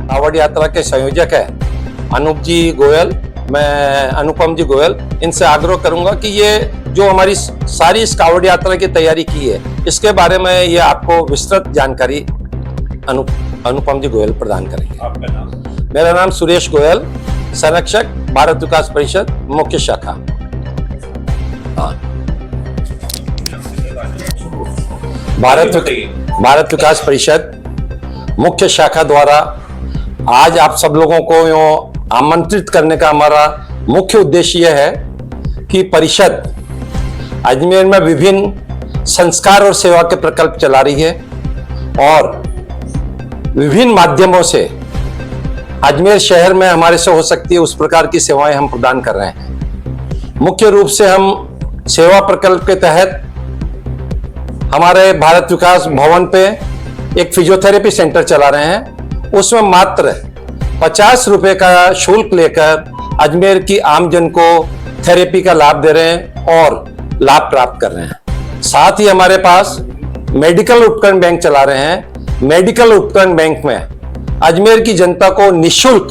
कावड़ यात्रा के संयोजक है अनुपम जी गोयल, इनसे आग्रह करूंगा कि ये जो हमारी सारी इस कावड़ यात्रा की तैयारी की है, इसके बारे में ये आपको विस्तृत जानकारी अनुपम जी गोयल प्रदान करेंगे। आपका नाम? मेरा नाम सुरेश गोयल, संरक्षक, भारत विकास परिषद, मुख्य शाखा। भारत विकास परिषद मुख्य शाखा द्वारा आज आप सब लोगों को यूं आमंत्रित करने का हमारा मुख्य उद्देश्य यह है कि परिषद अजमेर में विभिन्न संस्कार और सेवा के प्रकल्प चला रही है और विभिन्न माध्यमों से अजमेर शहर में हमारे से हो सकती है उस प्रकार की सेवाएं हम प्रदान कर रहे हैं। मुख्य रूप से हम सेवा प्रकल्प के तहत हमारे भारत विकास भवन पे एक फिजियोथेरेपी सेंटर चला रहे हैं। उसमें मात्र 50 रुपए का शुल्क लेकर अजमेर की आमजन को थेरेपी का लाभ दे रहे हैं और लाभ प्राप्त कर रहे हैं। साथ ही हमारे पास मेडिकल उपकरण बैंक चला रहे हैं। मेडिकल उपकरण बैंक में अजमेर की जनता को निःशुल्क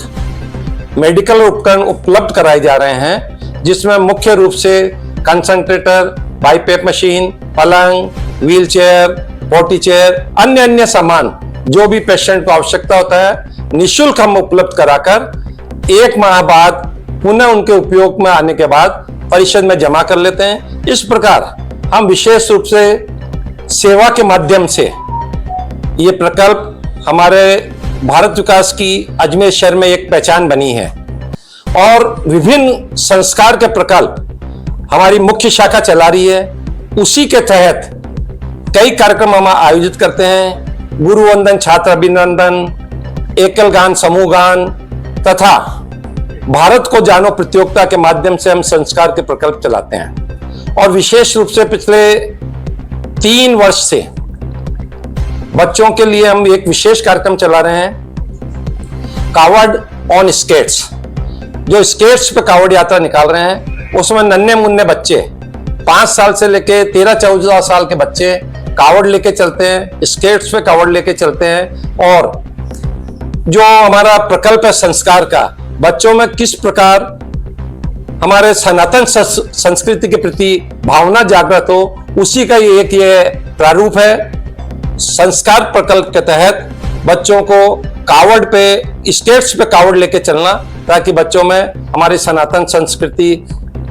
मेडिकल उपकरण उपलब्ध कराए जा रहे हैं, जिसमें मुख्य रूप से कंसंट्रेटर, बाईपेप मशीन, पलंग, व्हील चेयर, पोटी चेयर, अन्य सामान जो भी पेशेंट को आवश्यकता होता है निःशुल्क हम उपलब्ध कराकर 1 माह बाद पुनः उनके उपयोग में आने के बाद परिषद में जमा कर लेते हैं। इस प्रकार हम विशेष रूप से सेवा के माध्यम से ये प्रकल्प हमारे भारत विकास की अजमेर शहर में एक पहचान बनी है और विभिन्न संस्कार के प्रकल्प हमारी मुख्य शाखा चला रही है। उसी के तहत कई कार्यक्रम हम आयोजित करते हैं। गुरु वंदन, छात्र अभिनंदन, एकल गान, समूह गान तथा भारत को जानो प्रतियोगिता के माध्यम से हम संस्कार के प्रकल्प चलाते हैं। और विशेष रूप से पिछले 3 वर्ष से बच्चों के लिए हम एक विशेष कार्यक्रम चला रहे हैं, कावड़ ऑन स्केट्स। जो स्केट्स पे कावड़ यात्रा निकाल रहे हैं, उसमें नन्हे मुन्ने बच्चे 5 साल से लेके 13-14 साल के बच्चे कावड़ लेके चलते हैं, स्केट्स पे कावड़ लेके चलते हैं। और जो हमारा प्रकल्प है संस्कार का, बच्चों में किस प्रकार हमारे सनातन संस्कृति के प्रति भावना जागृत हो, उसी का एक ये प्रारूप है। संस्कार प्रकल्प के तहत बच्चों को कावड़ पे, स्केट्स पे कावड़ लेके चलना, ताकि बच्चों में हमारी सनातन संस्कृति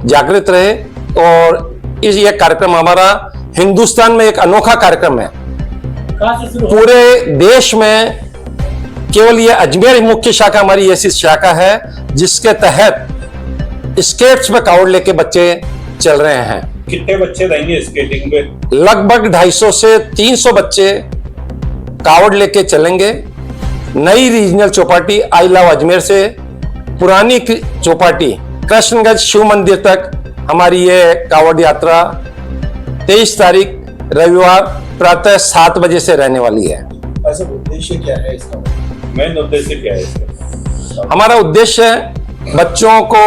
जागृत रहे। और ये कार्यक्रम हमारा हिंदुस्तान में एक अनोखा कार्यक्रम है। पूरे देश में केवल ये अजमेर मुख्य शाखा हमारी ऐसी शाखा है जिसके तहत स्केट्स पे कावड़ लेके बच्चे चल रहे हैं। कितने बच्चे रहेंगे स्केटिंग पे? लगभग 250 से 300 बच्चे कावड़ लेके चलेंगे। नई regional Chowpatty I love Ajmer से पुरानी चौपाटी कृष्णगंज शिव मंदिर तक हमारी ये कावड़ यात्रा 23 तारीख रविवार प्रातः 7 बजे से रहने वाली है। ऐसा उद्देश्य क्या है इसका? मेन उद्देश्य क्या है इसका? हमारा उद्देश्य है बच्चों को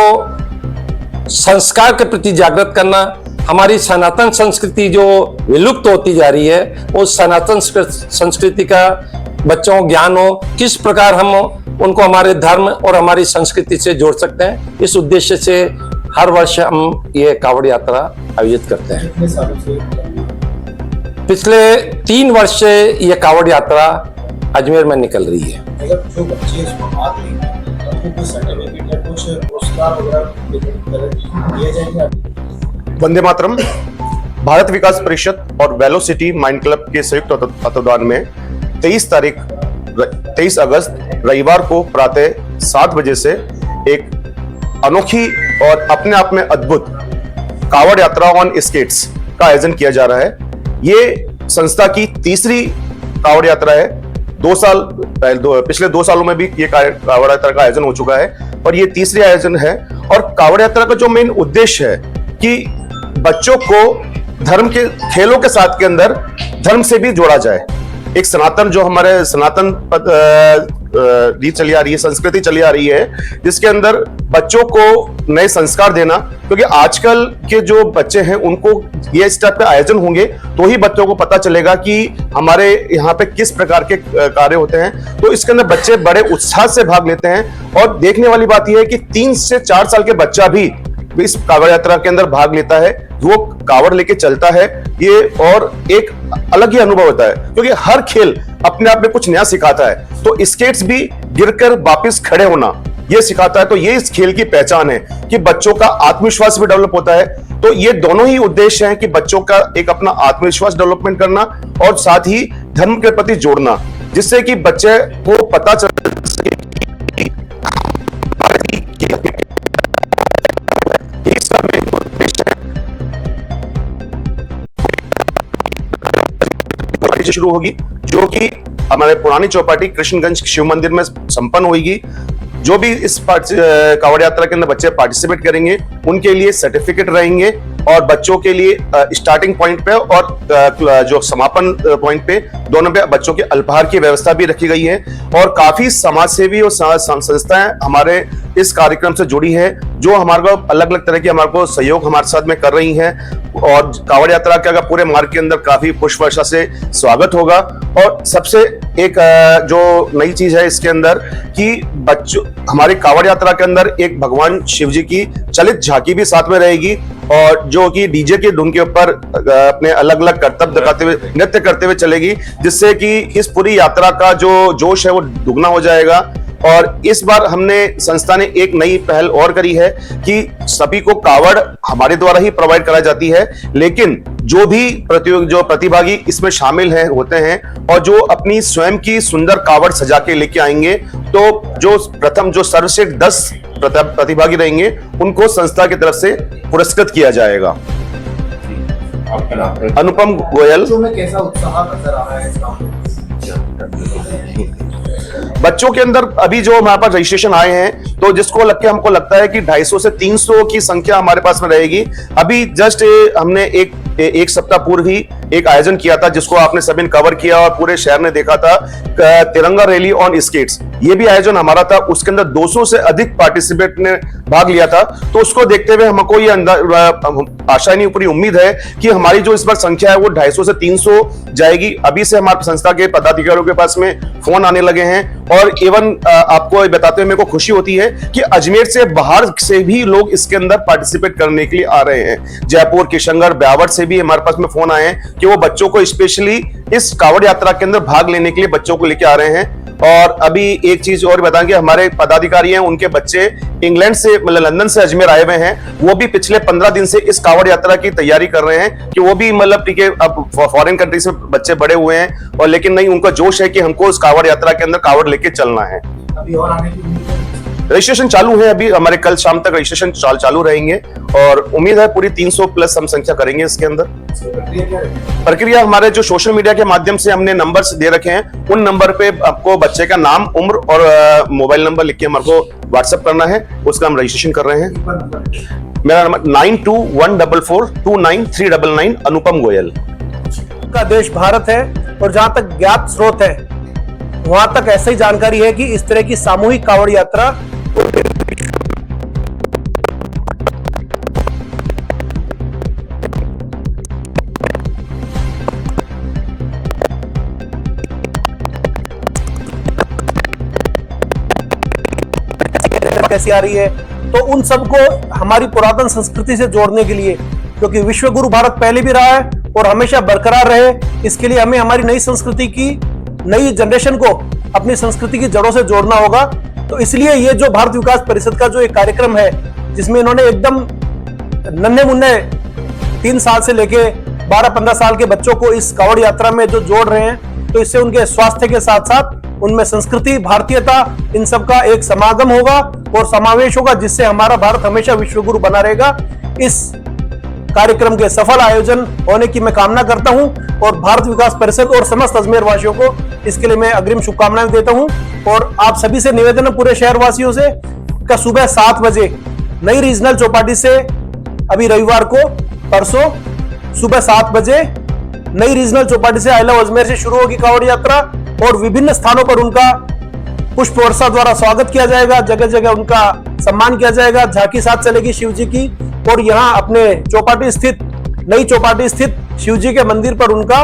संस्कार के प्रति जागृत करना। हमारी सनातन संस्कृति जो विलुप्त होती जा रही है, उस सनातन संस्कृति का बच्चों को ज्ञान हो, किस प्रकार हम उनको हमारे धर्म और हमारी संस्कृति से जोड़ सकते हैं। इस उद्देश्य से हर वर्ष हम ये कावड़ यात्रा आयोजित करते हैं। कितने सालों से? पिछले 3 वर्ष से ये कावड़ यात्रा अजमेर में निकल रही है। अगर जो बच्चे इसमें भाग लेंगे, उनको कुछ सर्टिफिकेट या कुछ पुरस्कार वगैरह दिए जाएंगे? वंदे मातरम। भारत विकास परिषद और वेलोसिटी माइंड क्लब के संयुक्त तत्वाधान में 23 अगस्त रविवार को प्रातः 7 बजे से एक अनोखी और अपने आप में अद्भुत कावड़ यात्रा ऑन स्केट्स का आयोजन किया जा रहा है। ये संस्था की तीसरी कावड़ यात्रा है। पिछले 2 सालों में भी ये कावड़ यात्रा का आयोजन हो चुका है और ये तीसरी आयोजन है। और कावड़ यात्रा का जो मेन उद्देश्य है कि बच्चों को धर्म के खेलों के साथ के अंदर धर्म से भी जोड़ा जाए। एक सनातन जो हमारे सनातन रीत चली आ रही है, संस्कृति चली आ रही है, जिसके अंदर बच्चों को नए संस्कार देना, क्योंकि आजकल के जो बच्चे हैं उनको ये इस टाइप के आयोजन होंगे तो ही बच्चों को पता चलेगा कि हमारे यहाँ पे किस प्रकार के कार्य होते हैं। तो इसके अंदर बच्चे बड़े उत्साह से भाग लेते हैं और देखने वाली बात यह है कि 3 से 4 साल के बच्चा भी इस कावड़ यात्रा के अंदर भाग लेता है, वो कावड़ लेके चलता है, ये और एक अलग ही अनुभव होता है, क्योंकि हर खेल अपने आप में कुछ नया सिखाता है। तो स्केट्स भी गिरकर वापस खड़े होना ये सिखाता है। तो ये इस खेल की पहचान है कि बच्चों का आत्मविश्वास भी डेवलप होता है। तो ये दोनों ही उद्देश्य हैं कि बच्चों का एक अपना आत्मविश्वास डेवलपमेंट करना और साथ ही धर्म के प्रति जोड़ना, जिससे कि बच्चे को पता चल सके कि शुरू होगी, जो कि हमारे पुरानी चौपाटी कृष्णगंज शिव मंदिर में संपन्न होगी। जो भी इस कावड़ यात्रा के अंदर बच्चे पार्टिसिपेट करेंगे उनके लिए सर्टिफिकेट रहेंगे और बच्चों के लिए स्टार्टिंग पॉइंट पे और जो समापन पॉइंट पे दोनों पे बच्चों के अल्पाहार की व्यवस्था भी रखी गई है। और काफी समाज सेवी और संस्थाएं हमारे इस कार्यक्रम से जुड़ी है, जो हमारे को अलग अलग तरह की हमारे को सहयोग हमारे साथ में कर रही हैं। और कावड़ यात्रा का पूरे मार्ग के अंदर काफी पुष्प वर्षा से स्वागत होगा। और सबसे एक जो नई चीज है इसके अंदर कि बच्चों हमारी कावड़ यात्रा के अंदर एक भगवान शिव जी की चलित झांकी भी साथ में रहेगी, और जो कि डीजे के धुन के ऊपर अपने अलग अलग करतब दिखाते हुए नृत्य करते हुए चलेगी, जिससे कि इस पूरी यात्रा का जो जोश है वो दुगना हो जाएगा। और इस बार हमने संस्था ने एक नई पहल और करी है कि सभी को कावड़ हमारे द्वारा ही प्रोवाइड कराई जाती है, लेकिन जो भी प्रतिभागी इसमें शामिल हैं होते हैं और जो अपनी स्वयं की सुंदर कावड़ सजा के लेके आएंगे, तो जो प्रथम जो सर्वश्रेष्ठ 10 प्रतिभागी रहेंगे उनको संस्था की तरफ से पुरस्कृत किया जाएगा। आपका नाम? अनुपम गोयल। बच्चों में कैसा उत्साह नजर आ रहा है इसका? बच्चों के अंदर अभी जो हमारे पास रजिस्ट्रेशन आए हैं, तो जिसको लग के हमको लगता है कि 250 से 300 की संख्या हमारे पास में रहेगी। अभी जस्ट हमने एक सप्ताह पूर्व ही एक आयोजन किया था, जिसको आपने सभी ने कवर किया और पूरे शहर ने देखा था, तिरंगा रैली ऑन स्केट्स। ये भी आयोजन हमारा था, उसके अंदर 200 से अधिक पार्टिसिपेट ने भाग लिया था। तो उसको देखते हुए हमको ये आशा नहीं पूरी उम्मीद है कि हमारी जो इस बार संख्या है वो 250 से 300 जाएगी। अभी से हमारे संस्था के पदाधिकारियों के पास में फोन आने लगे हैं, और एवं आपको बताते हुए मेरे को खुशी होती है कि अजमेर से बाहर से भी लोग इसके अंदर पार्टिसिपेट करने के लिए आ रहे हैं। जयपुर, किशनगढ़, ब्यावर से भी हमारे पास में फोन आए हैं कि वो बच्चों को स्पेशली इस कावड़ यात्रा के अंदर भाग लेने के लिए बच्चों को लेके आ रहे हैं। और अभी एक चीज और बताएंगे, हमारे पदाधिकारी हैं उनके बच्चे इंग्लैंड से मतलब लंदन से अजमेर आए हुए हैं, वो भी पिछले 15 दिन से इस कावड़ यात्रा की तैयारी कर रहे हैं कि वो भी मतलब ठीक है, अब फॉरेन कंट्रीज में बच्चे बड़े हुए हैं और लेकिन नहीं, उनका जोश है कि हमको इस कावड़ यात्रा के अंदर कावड़ लेके चलना है। अभी और आने की उम्मीद है? रजिस्ट्रेशन चालू है, अभी हमारे कल शाम तक रजिस्ट्रेशन चालू रहेंगे और उम्मीद है पूरी 300 प्लस हम संख्या करेंगे इसके अंदर। प्रक्रिया क्या रहेगी? प्रक्रिया हमारे जो सोशल मीडिया के माध्यम से हमने नंबर्स दे रखे हैं, उन नंबर पे आपको बच्चे का नाम, उम्र और मोबाइल नंबर लिख के हमारे को व्हाट्सएप करना है, उसका हम रजिस्ट्रेशन कर रहे हैं। मेरा नंबर 9214429399, अनुपम गोयल। का देश भारत है और जहां तक ज्ञात स्रोत है वहां तक ऐसी जानकारी है कि इस तरह की सामूहिक कावड़ यात्रा कैसी आ रही है, तो उन सबको हमारी पुरातन संस्कृति से जोड़ने के लिए, क्योंकि विश्व गुरु भारत पहले भी रहा है और हमेशा बरकरार रहे, इसके लिए हमें हमारी नई संस्कृति की, नई जनरेशन को अपनी संस्कृति की जड़ों से जोड़ना होगा। तो इसलिए ये जो भारत विकास परिषद का जो एक कार्यक्रम है, जिसमें इन्होंने एकदम नन्हे मुन्ने 3 साल से लेके 12-15 साल के बच्चों को इस कावड़ यात्रा में जो जोड़ रहे हैं, तो इससे उनके स्वास्थ्य के साथ साथ उनमें संस्कृति, भारतीयता, इन सब का एक समागम होगा और समावेश होगा, जिससे हमारा भारत हमेशा विश्व गुरु बना रहेगा। इस कार्यक्रम के सफल आयोजन होने की मैं कामना करता हूं और भारत विकास परिषद और समस्त अजमेर वासियों को इसके लिए मैं अग्रिम शुभकामनाएं देता हूं। और आप सभी से निवेदन है, पूरे शहर वासियों से, का सुबह 7 बजे नई रीजनल चौपाटी से, अभी रविवार को परसों सुबह 7 बजे नई रीजनल चौपाटी से आई लव अजमेर से शुरू होगी कांवड़ यात्रा और विभिन्न स्थानों पर उनका पुष्प वर्षा द्वारा स्वागत किया जाएगा, जगह जगह उनका सम्मान किया जाएगा। झांकी साथ चलेगी शिव जी की और यहाँ अपने चौपाटी स्थित, नई चौपाटी स्थित शिव जी के मंदिर पर उनका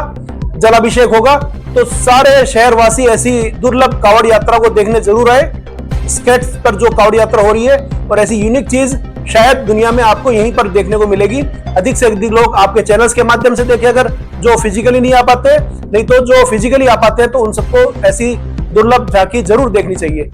जलाभिषेक होगा। तो सारे शहरवासी ऐसी दुर्लभ कांवड़ यात्रा को देखने जरूर आए। स्केट्स पर जो कांवड़ यात्रा हो रही है और ऐसी यूनिक चीज शायद दुनिया में आपको यहीं पर देखने को मिलेगी। अधिक से अधिक लोग आपके चैनल्स के माध्यम से देखें, अगर जो फिजिकली नहीं आ पाते, नहीं तो जो फिजिकली आ पाते हैं तो उन सबको ऐसी दुर्लभ झांकी जरूर देखनी चाहिए।